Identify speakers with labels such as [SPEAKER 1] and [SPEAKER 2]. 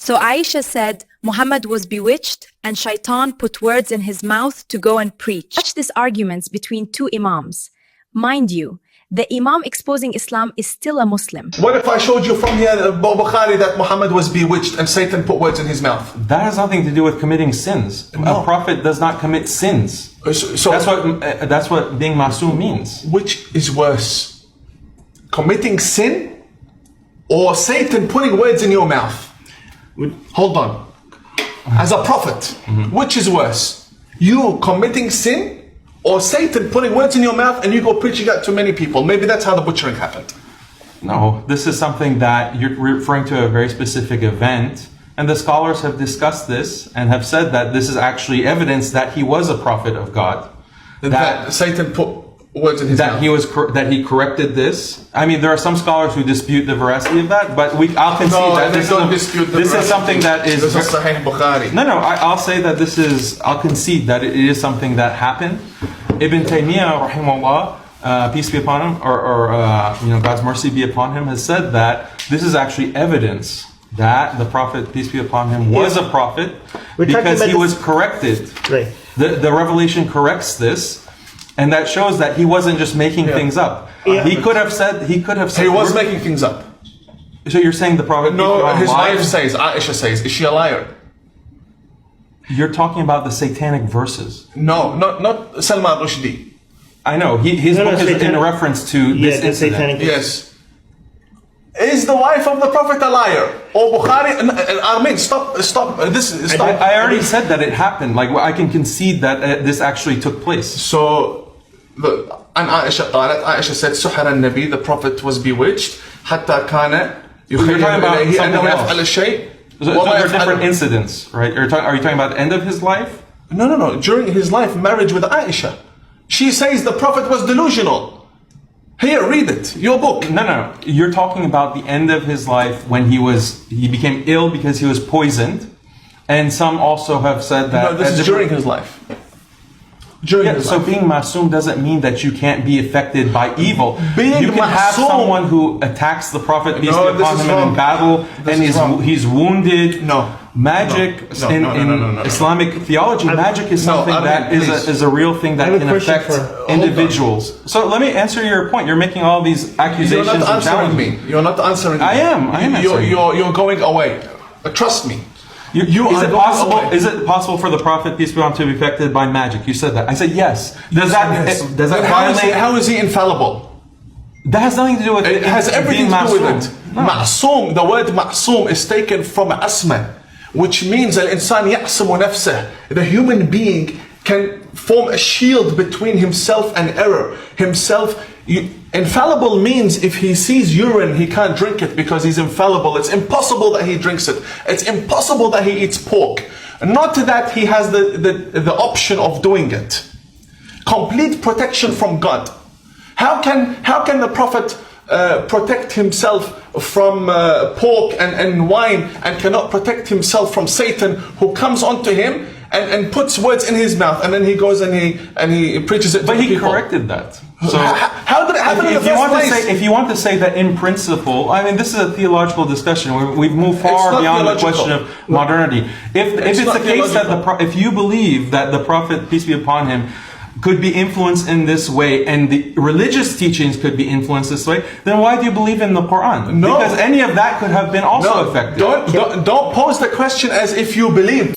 [SPEAKER 1] So Aisha said Muhammad was bewitched and shaitan put words in his mouth to go and preach.
[SPEAKER 2] Watch these arguments between two imams. Mind you, the imam exposing Islam is still a Muslim.
[SPEAKER 3] What if I showed you from here, Bukhari, that Muhammad was bewitched and Satan put words in his mouth?
[SPEAKER 4] That has nothing to do with committing sins.
[SPEAKER 3] No.
[SPEAKER 4] A prophet does not commit sins.
[SPEAKER 3] So
[SPEAKER 4] That's what being masoom means.
[SPEAKER 3] which is worse? Committing sin or Satan putting words in your mouth? Hold on. As a prophet, which is worse? You committing sin or Satan putting words in your mouth and you go preaching that to many people? Maybe that's how the butchering happened.
[SPEAKER 4] No, this is something that you're referring to a very specific event. And the scholars have discussed this and have said that this is actually evidence that he was a prophet of God.
[SPEAKER 3] That Satan put words in his mouth.
[SPEAKER 4] That he corrected this. I mean, there are some scholars who dispute the veracity of that, but I'll concede that this is something that is.
[SPEAKER 3] This is Sahih Bukhari.
[SPEAKER 4] No, I'll say that I'll concede that it is something that happened. Ibn Taymiyyah, rahimahullah, peace be upon him, or God's mercy be upon him, has said that this is actually evidence that the Prophet, peace be upon him, was a prophet because he was corrected.
[SPEAKER 5] Right.
[SPEAKER 4] The revelation corrects this. And that shows that he wasn't just making things up. He could have said. He
[SPEAKER 3] was making things up.
[SPEAKER 4] So you're saying the Prophet?
[SPEAKER 3] No, his wife says. Aisha says. Is she a liar?
[SPEAKER 4] You're talking about the satanic verses.
[SPEAKER 3] No, not Salman Rushdie.
[SPEAKER 4] I know. His book is in reference to this incident.
[SPEAKER 3] Yes. Is the wife of the Prophet a liar? Or Bukhari? Armin, stop. Stop.
[SPEAKER 4] I already said that it happened. Like, I can concede that this actually took place.
[SPEAKER 3] So, and Aisha said, سحر النبي, the Prophet was bewitched, حتى كان يخيل إليه أنه يفعل الشيء.
[SPEAKER 4] So there are different incidents, right? Are you talking about the end of his life?
[SPEAKER 3] No. During his life, marriage with Aisha. She says the Prophet was delusional. Here, read it. Your book.
[SPEAKER 4] No. You're talking about the end of his life when he became ill because he was poisoned. And some also have said that...
[SPEAKER 3] No, this is during his life.
[SPEAKER 4] So being masoom doesn't mean that you can't be affected by evil. You can have someone who attacks the Prophet, peace be upon him, in battle, and he's wounded.
[SPEAKER 3] No.
[SPEAKER 4] Magic in Islamic theology, magic is something that is a real thing that can affect individuals. So let me answer your point. You're making all these accusations.
[SPEAKER 3] You're not answering me. You're not answering me.
[SPEAKER 4] I am answering you.
[SPEAKER 3] You're going away. Trust me.
[SPEAKER 4] Is it possible for the Prophet, peace be upon him, to be affected by magic? You said that. I said yes. Does that violate?
[SPEAKER 3] How is he infallible?
[SPEAKER 4] That has nothing to do with it.
[SPEAKER 3] It has everything to do with it.
[SPEAKER 4] No.
[SPEAKER 3] Ma'soom, the word ma'soom is taken from asma, which means al-insan ya'simu nafsah. The human being can form a shield between himself and error. Infallible means if he sees urine, he can't drink it because he's infallible. It's impossible that he drinks it. It's impossible that he eats pork. Not that he has the option of doing it. Complete protection from God. How can the Prophet protect himself from pork and wine and cannot protect himself from Satan who comes onto him and puts words in his mouth and then he goes and he preaches it to people?
[SPEAKER 4] But he corrected that. So
[SPEAKER 3] how did it happen in the first place?
[SPEAKER 4] If you want to say that in principle, I mean, this is a theological discussion. We've moved far beyond the question of modernity. If it's the case that if you believe that the Prophet, peace be upon him, could be influenced in this way and the religious teachings could be influenced this way, then why do you believe in the Quran?
[SPEAKER 3] No.
[SPEAKER 4] Because any of that could have been also affected.
[SPEAKER 3] Don't pose the question as if you believe.